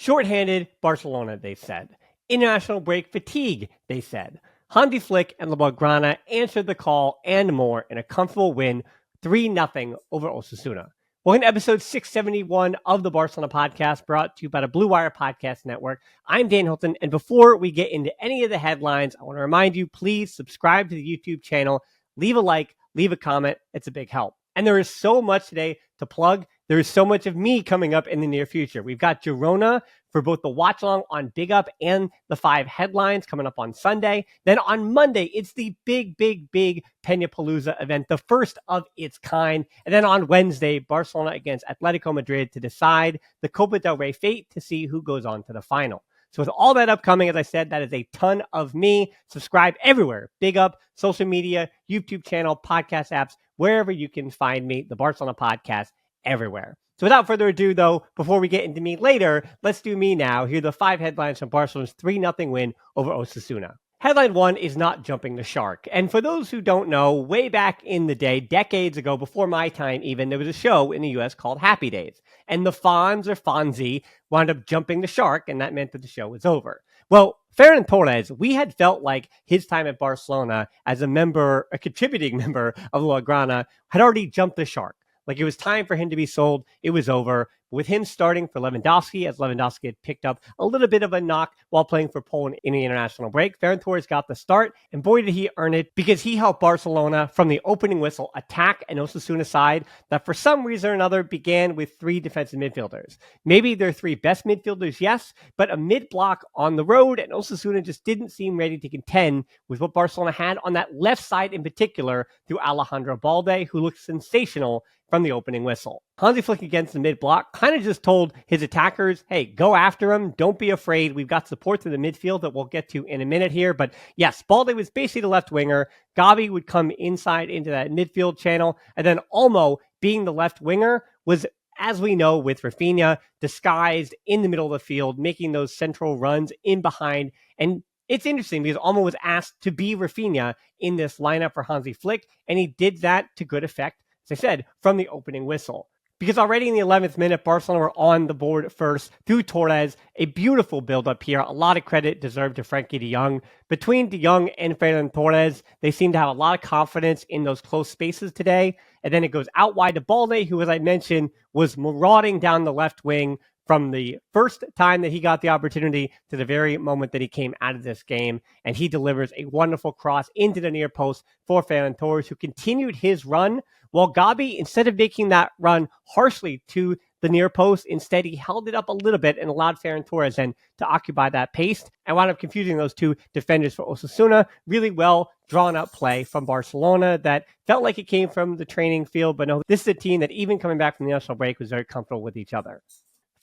Shorthanded Barcelona, they said. International break fatigue, they said. Hansi Flick and Blaugrana answered the call and more in a comfortable win, 3-0 over Osasuna. Welcome to episode 671 of the Barcelona podcast, brought to you by the Blue Wire Podcast Network. I'm Dan Hilton, and before we get into any of the headlines, I want to remind you, please subscribe to the YouTube channel, leave a like, leave a comment. It's a big help. And there is so much today to plug. There is so much of me coming up in the near future. We've got Girona for both the watch along on Big Up and the 5 headlines coming up on Sunday. Then on Monday, it's the big Peñapalooza event, the first of its kind. And then on Wednesday, Barcelona against Atletico Madrid to decide the Copa del Rey fate to see who goes on to the final. So with all that upcoming, as I said, that is a ton of me. Subscribe everywhere. Big Up, social media, YouTube channel, podcast apps, wherever you can find me, the Barcelona podcast, everywhere. So without further ado, though, before we get into me later, let's do me now. Here are the 5 headlines from Barcelona's 3-0 win over Osasuna. Headline 1 is not jumping the shark. And for those who don't know, way back in the day, decades ago, before my time even, there was a show in the US called Happy Days. And the Fonz or Fonzie wound up jumping the shark, and that meant that the show was over. Well, Ferran Torres, we had felt like his time at Barcelona as a contributing member of Blaugrana, had already jumped the shark. Like it was time for him to be sold. It was over. With him starting for Lewandowski, as Lewandowski had picked up a little bit of a knock while playing for Poland in the international break, Ferran Torres got the start, and boy did he earn it, because he helped Barcelona from the opening whistle attack an Osasuna side that for some reason or another began with 3 defensive midfielders. Maybe their 3 best midfielders, yes, but a mid-block on the road, and Osasuna just didn't seem ready to contend with what Barcelona had on that left side in particular through Alejandro Balde, who looked sensational from the opening whistle. Hansi Flick against the mid-block kind of just told his attackers, hey, go after him. Don't be afraid. We've got support through the midfield that we'll get to in a minute here. But yes, Balde was basically the left winger. Gavi would come inside into that midfield channel. And then Olmo, being the left winger, was, as we know, with Rafinha, disguised in the middle of the field, making those central runs in behind. And it's interesting because Olmo was asked to be Rafinha in this lineup for Hansi Flick, and he did that to good effect, as I said, from the opening whistle. Because already in the 11th minute, Barcelona were on the board first through Torres. A beautiful build-up here. A lot of credit deserved to Frenkie de Jong. Between de Jong and Ferran Torres, they seem to have a lot of confidence in those close spaces today. And then it goes out wide to Balde, who, as I mentioned, was marauding down the left wing from the first time that he got the opportunity to the very moment that he came out of this game. And he delivers a wonderful cross into the near post for Ferran Torres, who continued his run, while Gavi, instead of making that run harshly to the near post, instead he held it up a little bit and allowed Ferran Torres then to occupy that pace. I wound up confusing those 2 defenders for Osasuna. Really well drawn up play from Barcelona that felt like it came from the training field. But no, this is a team that even coming back from the national break was very comfortable with each other.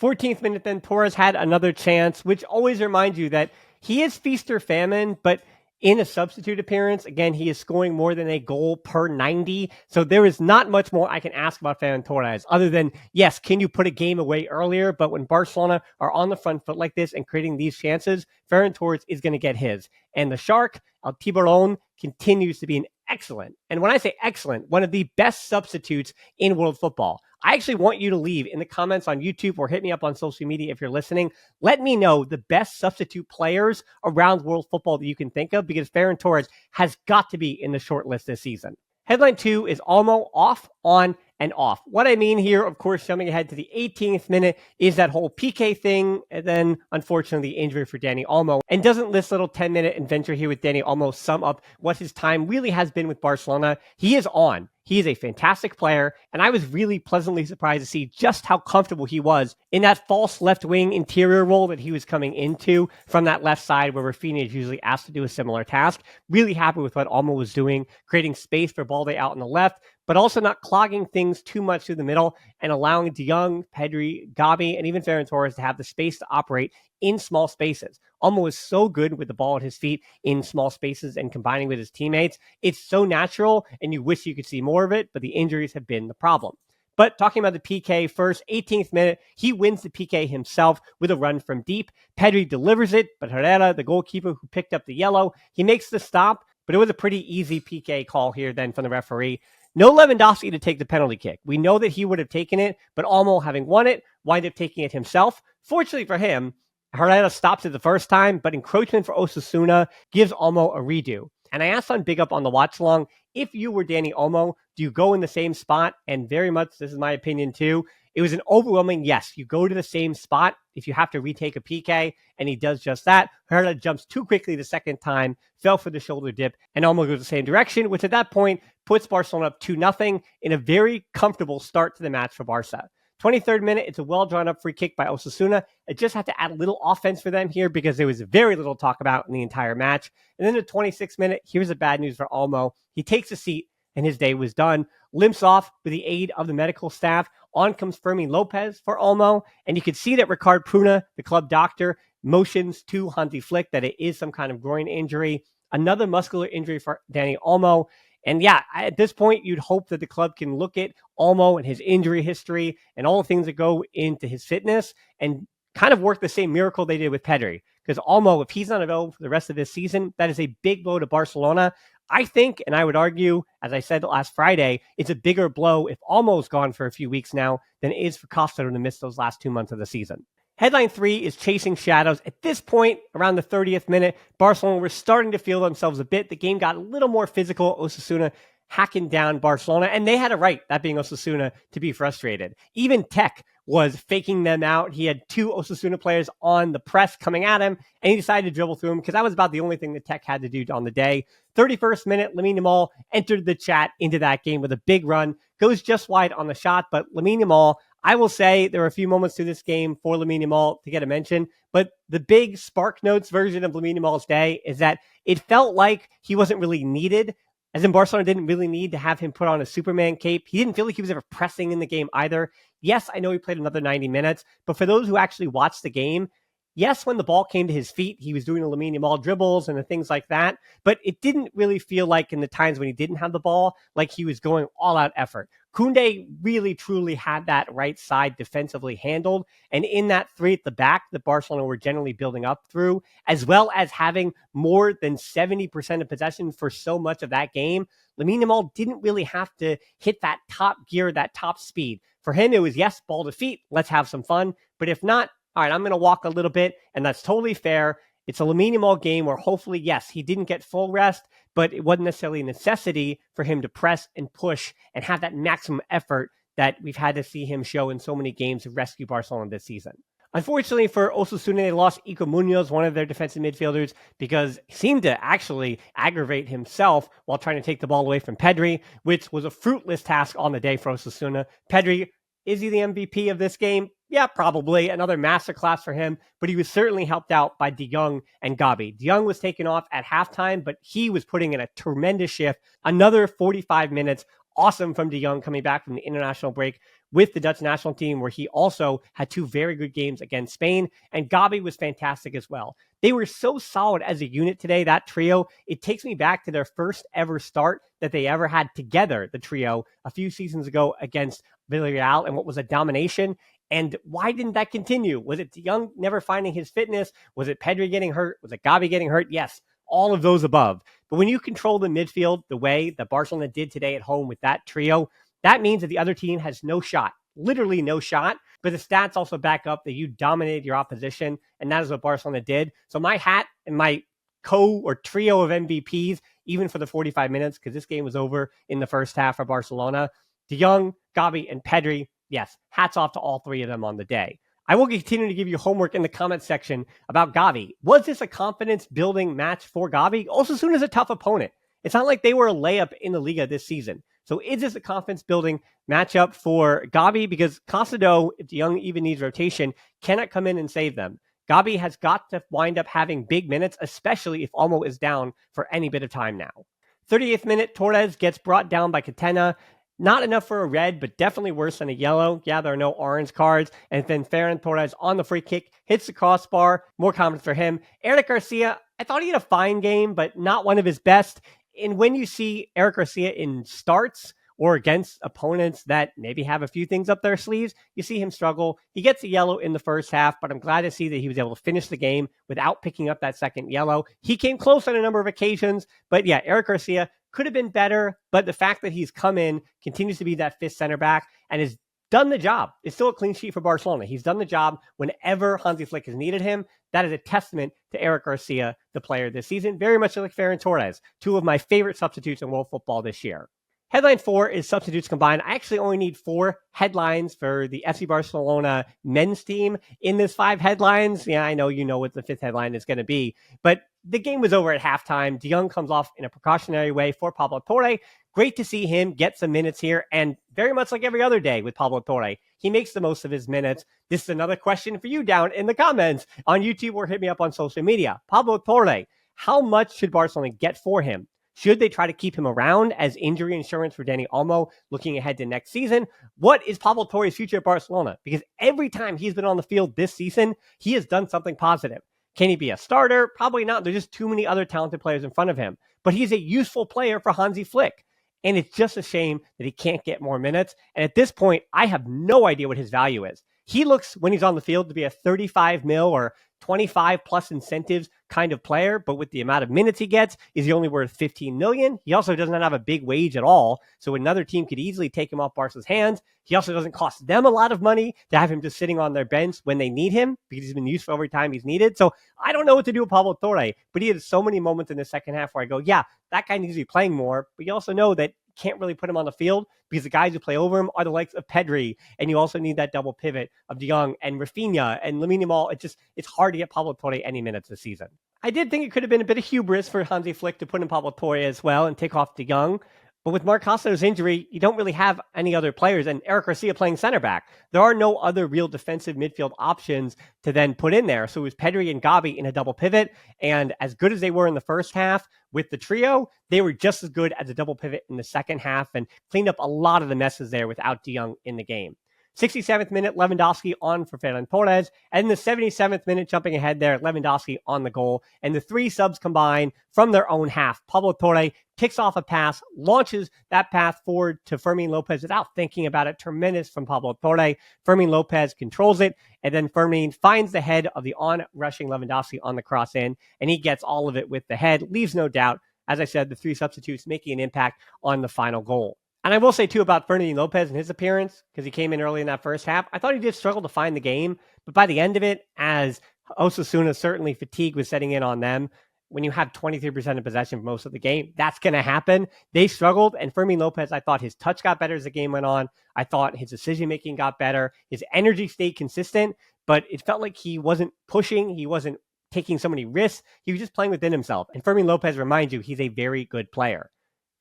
14th minute then, Torres had another chance, which always reminds you that he is feast or famine, but in a substitute appearance, again, he is scoring more than a goal per 90. So there is not much more I can ask about Ferran Torres other than, yes, can you put a game away earlier? But when Barcelona are on the front foot like this and creating these chances, Ferran Torres is going to get his. And the Shark, El Tiburon, continues to be an excellent, and when I say excellent, one of the best substitutes in world football. I actually want you to leave in the comments on YouTube or hit me up on social media if you're listening. Let me know the best substitute players around world football that you can think of, because Ferran Torres has got to be in the short list this season. Headline 2 is Olmo off, on, and off. What I mean here, of course, jumping ahead to the 18th minute, is that whole PK thing, and then, unfortunately, the injury for Dani Olmo. And doesn't this little 10-minute adventure here with Dani Olmo sum up what his time really has been with Barcelona? He is on. He is a fantastic player, and I was really pleasantly surprised to see just how comfortable he was in that false left wing interior role that he was coming into from that left side where Rafinha is usually asked to do a similar task. Really happy with what Olmo was doing, creating space for Balde out on the left, but also not clogging things too much through the middle and allowing de Jong, Pedri, Gavi, and even Ferran Torres to have the space to operate in small spaces. Olmo is so good with the ball at his feet in small spaces and combining with his teammates. It's so natural, and you wish you could see more of it, but the injuries have been the problem. But talking about the PK first, 18th minute, he wins the PK himself with a run from deep. Pedri delivers it, but Herrera, the goalkeeper who picked up the yellow, he makes the stop, but it was a pretty easy PK call here then from the referee. No Lewandowski to take the penalty kick. We know that he would have taken it, but Olmo, having won it, wind up taking it himself. Fortunately for him, Herrera stops it the first time, but encroachment for Osasuna gives Olmo a redo. And I asked on Big Up on the watch along, if you were Dani Olmo, do you go in the same spot? And very much, this is my opinion too, it was an overwhelming yes. You go to the same spot if you have to retake a PK, and he does just that. Herrera jumps too quickly the second time, fell for the shoulder dip, and Olmo goes the same direction, which at that point puts Barcelona up 2-0 in a very comfortable start to the match for Barca. 23rd minute, it's a well-drawn-up free kick by Osasuna. I just had to add a little offense for them here because there was very little talk about in the entire match. And then the 26th minute, here's the bad news for Olmo. He takes a seat, and his day was done. Limps off with the aid of the medical staff. On comes Fermin Lopez for Olmo, and you can see that Ricard Pruna, the club doctor, motions to Hansi Flick that it is some kind of groin injury. Another muscular injury for Dani Olmo. And yeah, at this point, you'd hope that the club can look at Olmo and his injury history and all the things that go into his fitness and kind of work the same miracle they did with Pedri. Because Olmo, if he's not available for the rest of this season, that is a big blow to Barcelona. I think, and I would argue, as I said last Friday, it's a bigger blow if Olmo's gone for a few weeks now than it is for Costa to miss those last 2 months of the season. Headline 3 is chasing shadows. At this point, around the 30th minute, Barcelona were starting to feel themselves a bit. The game got a little more physical. Osasuna hacking down Barcelona, and they had a right, that being Osasuna, to be frustrated. Even Tech was faking them out. He had 2 Osasuna players on the press coming at him, and he decided to dribble through them because that was about the only thing that Tech had to do on the day. 31st minute, Lamine Yamal entered the chat into that game with a big run, goes just wide on the shot, but Lamine Yamal, I will say there were a few moments through this game for Lamine Yamal to get a mention, but the big Spark Notes version of Lamine Yamal's day is that it felt like he wasn't really needed, as in Barcelona didn't really need to have him put on a Superman cape. He didn't feel like he was ever pressing in the game either. Yes, I know he played another 90 minutes, but for those who actually watched the game, yes, when the ball came to his feet, he was doing the Lamine Yamal dribbles and the things like that, but it didn't really feel like in the times when he didn't have the ball, like he was going all-out effort. Koundé really, truly had that right side defensively handled, and in that 3 at the back that Barcelona were generally building up through, as well as having more than 70% of possession for so much of that game, Lamine Yamal didn't really have to hit that top gear, that top speed. For him, it was, yes, ball to feet, let's have some fun, but if not, all right, I'm going to walk a little bit, and that's totally fair. It's a Lamine Yamal game where hopefully, yes, he didn't get full rest, but it wasn't necessarily a necessity for him to press and push and have that maximum effort that we've had to see him show in so many games to rescue Barcelona this season. Unfortunately for Osasuna, they lost Ico Munoz, one of their defensive midfielders, because he seemed to actually aggravate himself while trying to take the ball away from Pedri, which was a fruitless task on the day for Osasuna. Pedri, is he the MVP of this game? Yeah, probably. Another masterclass for him, but he was certainly helped out by De Jong and Gabi. De Jong was taken off at halftime, but he was putting in a tremendous shift. Another 45 minutes. Awesome from De Jong coming back from the international break with the Dutch national team, where he also had 2 very good games against Spain, and Gabi was fantastic as well. They were so solid as a unit today, that trio. It takes me back to their first ever start that they ever had together, the trio, a few seasons ago against Villarreal, and what was a domination. And why didn't that continue? Was it De Jong never finding his fitness? Was it Pedri getting hurt? Was it Gabi getting hurt? Yes, all of those above. But when you control the midfield the way that Barcelona did today at home with that trio, that means that the other team has no shot, literally no shot. But the stats also back up that you dominated your opposition, and that is what Barcelona did. So my hat and my trio of MVPs, even for the 45 minutes, because this game was over in the first half for Barcelona, De Jong, Gabi, and Pedri, yes, hats off to all 3 of them on the day. I will continue to give you homework in the comment section about Gavi. Was this a confidence-building match for Gavi? Osasuna is a tough opponent. It's not like they were a layup in the Liga this season. So is this a confidence-building matchup for Gavi? Because Casado, if De Jong even needs rotation, cannot come in and save them. Gavi has got to wind up having big minutes, especially if Olmo is down for any bit of time now. 38th minute, Torres gets brought down by Catena. Not enough for a red, but definitely worse than a yellow. Yeah, there are no orange cards. And then Ferran Torres on the free kick, hits the crossbar. More confidence for him. Eric Garcia, I thought he had a fine game, but not one of his best. And when you see Eric Garcia in starts or against opponents that maybe have a few things up their sleeves, you see him struggle. He gets a yellow in the first half, but I'm glad to see that he was able to finish the game without picking up that second yellow. He came close on a number of occasions, but yeah, Eric Garcia could have been better, but the fact that he's come in, continues to be that fifth center back, and has done the job. It's still a clean sheet for Barcelona. He's done the job whenever Hansi Flick has needed him. That is a testament to Eric Garcia, the player this season, very much like Ferran Torres, two of my favorite substitutes in world football this year. Headline 4 is substitutes combined. I actually only need 4 headlines for the FC Barcelona men's team in this 5 headlines. Yeah, I know you know what the 5th headline is going to be, but the game was over at halftime. De Jong comes off in a precautionary way for Pablo Torre. Great to see him get some minutes here, and very much like every other day with Pablo Torre, he makes the most of his minutes. This is another question for you down in the comments on YouTube or hit me up on social media. Pablo Torre, how much should Barcelona get for him? Should they try to keep him around as injury insurance for Dani Olmo looking ahead to next season? What is Pablo Torre's future at Barcelona? Because every time he's been on the field this season, he has done something positive. Can he be a starter? Probably not. There's just too many other talented players in front of him. But he's a useful player for Hansi Flick. And it's just a shame that he can't get more minutes. And at this point, I have no idea what his value is. He looks, when he's on the field, to be a 35 mil or 25 plus incentives kind of player, but with the amount of minutes he gets, is he only worth 15 million? He also doesn't have a big wage at all, so another team could easily take him off Barca's hands. He also doesn't cost them a lot of money to have him just sitting on their bench when they need him, because he's been useful every time he's needed. So I don't know what to do with Pablo Torre, but he had so many moments in the second half where I go, yeah, that guy needs to be playing more, but you also know that can't really put him on the field because the guys who play over him are the likes of Pedri, and you also need that double pivot of De Jong and Rafinha and Lamine Yamal. It's hard to get Pablo Torre any minutes this season. I did think it could have been a bit of hubris for Hansi Flick to put in Pablo Torre as well and take off De Jong. But with Marc Hosler's injury, you don't really have any other players, and Eric Garcia playing center back. There are no other real defensive midfield options to then put in there. So it was Pedri and Gavi in a double pivot, and as good as they were in the first half with the trio, they were just as good as a double pivot in the second half and cleaned up a lot of the messes there without De Jong in the game. 67th minute, Lewandowski on for Ferran Torres. And in the 77th minute, jumping ahead there, Lewandowski on the goal. And the 3 subs combined from their own half. Pablo Torre kicks off a pass, launches that path forward to Fermin Lopez without thinking about it. Tremendous from Pablo Torre. Fermin Lopez controls it. And then Fermin finds the head of the on-rushing Lewandowski on the cross in. And he gets all of it with the head. Leaves no doubt, as I said, the 3 substitutes making an impact on the final goal. And I will say, too, about Fermin Lopez and his appearance, because he came in early in that first half. I thought he did struggle to find the game, but by the end of it, as Osasuna, certainly fatigue was setting in on them, when you have 23% of possession for most of the game, that's going to happen. They struggled, and Fermin Lopez, I thought his touch got better as the game went on. I thought his decision-making got better. His energy stayed consistent, but it felt like he wasn't pushing. He wasn't taking so many risks. He was just playing within himself. And Fermin Lopez, reminds you, he's a very good player.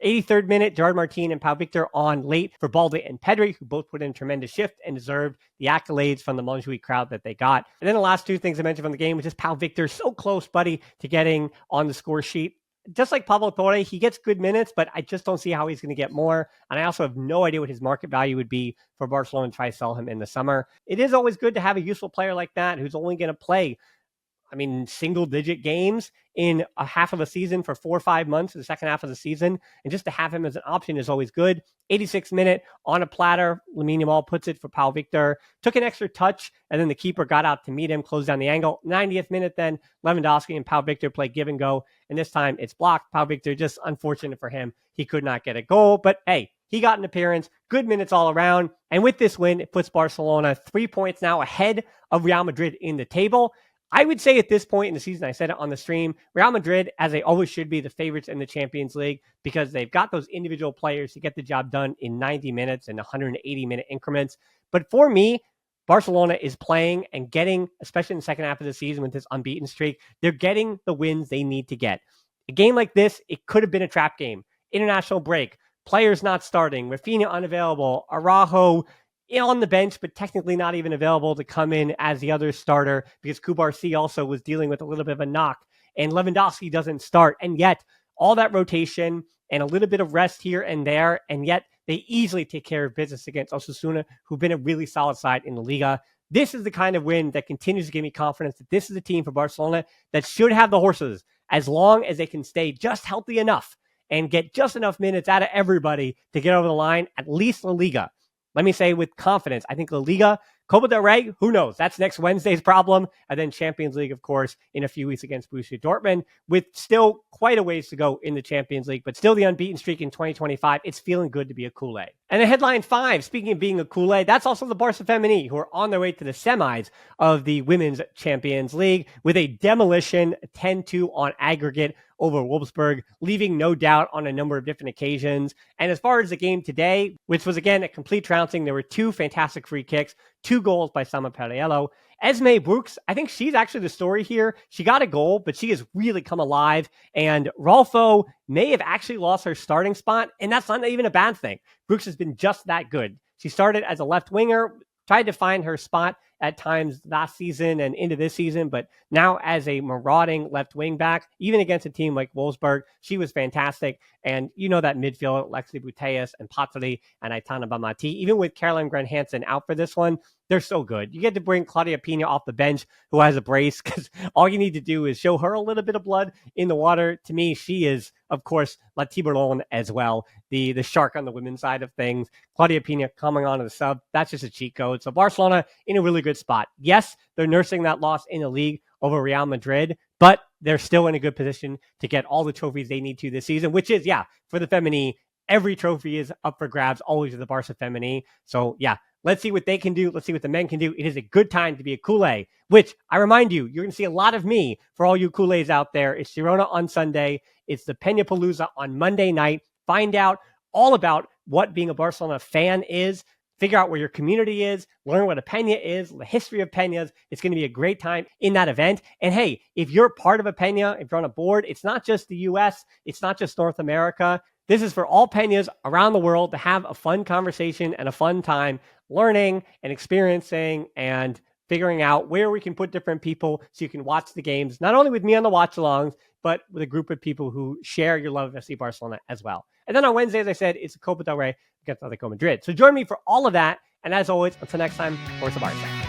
83rd minute, Gerard Martin and Pau Victor on late for Balde and Pedri, who both put in a tremendous shift and deserved the accolades from the Montjuic crowd that they got. And then the last 2 things I mentioned from the game was just Pau Victor, so close, buddy, to getting on the score sheet. Just like Pablo Torre, he gets good minutes, but I just don't see how he's going to get more. And I also have no idea what his market value would be for Barcelona to try to sell him in the summer. It is always good to have a useful player like that who's only going to play single-digit games in a half of a season for 4 or 5 months in the second half of the season. And just to have him as an option is always good. 86th minute, on a platter, Lamine Yamal puts it for Pau Victor. Took an extra touch, and then the keeper got out to meet him, closed down the angle. 90th minute then, Lewandowski and Pau Victor play give and go. And this time it's blocked. Pau Victor, just unfortunate for him. He could not get a goal, but hey, he got an appearance, good minutes all around. And with this win, it puts Barcelona 3 points now ahead of Real Madrid in the table. I would say at this point in the season, I said it on the stream, Real Madrid, as they always should be, the favorites in the Champions League because they've got those individual players to get the job done in 90 minutes and 180-minute increments. But for me, Barcelona is playing and getting, especially in the second half of the season with this unbeaten streak, they're getting the wins they need to get. A game like this, it could have been a trap game. International break, players not starting, Rafinha unavailable, Araujo on the bench, but technically not even available to come in as the other starter because Kubarsi also was dealing with a little bit of a knock, and Lewandowski doesn't start. And yet, all that rotation and a little bit of rest here and there, and yet they easily take care of business against Osasuna, who've been a really solid side in the Liga. This is the kind of win that continues to give me confidence that this is a team for Barcelona that should have the horses as long as they can stay just healthy enough and get just enough minutes out of everybody to get over the line, at least La Liga. Let me say with confidence, I think La Liga Copa del Rey, who knows? That's next Wednesday's problem. And then Champions League, of course, in a few weeks against Borussia Dortmund, with still quite a ways to go in the Champions League, but still the unbeaten streak in 2025. It's feeling good to be a Kool-Aid. And in headline 5, speaking of being a Kool-Aid, that's also the Barça Femení, who are on their way to the semis of the Women's Champions League with a demolition 10-2 on aggregate over Wolfsburg, leaving no doubt on a number of different occasions. And as far as the game today, which was again a complete trouncing, there were 2 fantastic free kicks, 2 goals by Sama Perriello. Esme Brooks, I think she's actually the story here. She got a goal, but she has really come alive. And Rolfo may have actually lost her starting spot, and that's not even a bad thing. Brooks has been just that good. She started as a left winger, tried to find her spot at times last season and into this season, but now as a marauding left wing back, even against a team like Wolfsburg, she was fantastic. And you know that midfield, Lexi Buteas and Patsuri and Aitana Bamati, even with Caroline Grant-Hansen out for this one, they're so good. You get to bring Claudia Pina off the bench, who has a brace, because all you need to do is show her a little bit of blood in the water. To me, she is, of course, La Tiburon as well, the shark on the women's side of things. Claudia Pina coming on to the sub, that's just a cheat code. So Barcelona in a really good spot. Yes, they're nursing that loss in the league over Real Madrid, but they're still in a good position to get all the trophies they need to this season, which is, for the Femení, every trophy is up for grabs, always with the Barça Femení. So, let's see what they can do. Let's see what the men can do. It is a good time to be a Kool-Aid, which I remind you, you're going to see a lot of me for all you Kool-Aids out there. It's Girona on Sunday. It's the Peñapalooza on Monday night. Find out all about what being a Barcelona fan is. Figure out where your community is, learn what a Peña is, the history of Peñas. It's going to be a great time in that event. And hey, if you're part of a Peña, if you're on a board, it's not just the US, it's not just North America. This is for all Peñas around the world to have a fun conversation and a fun time learning and experiencing and figuring out where we can put different people so you can watch the games, not only with me on the watch-alongs, but with a group of people who share your love of FC Barcelona as well. And then on Wednesday, as I said, it's the Copa del Rey against Atletico Madrid. So join me for all of that. And as always, until next time, Forza Barça.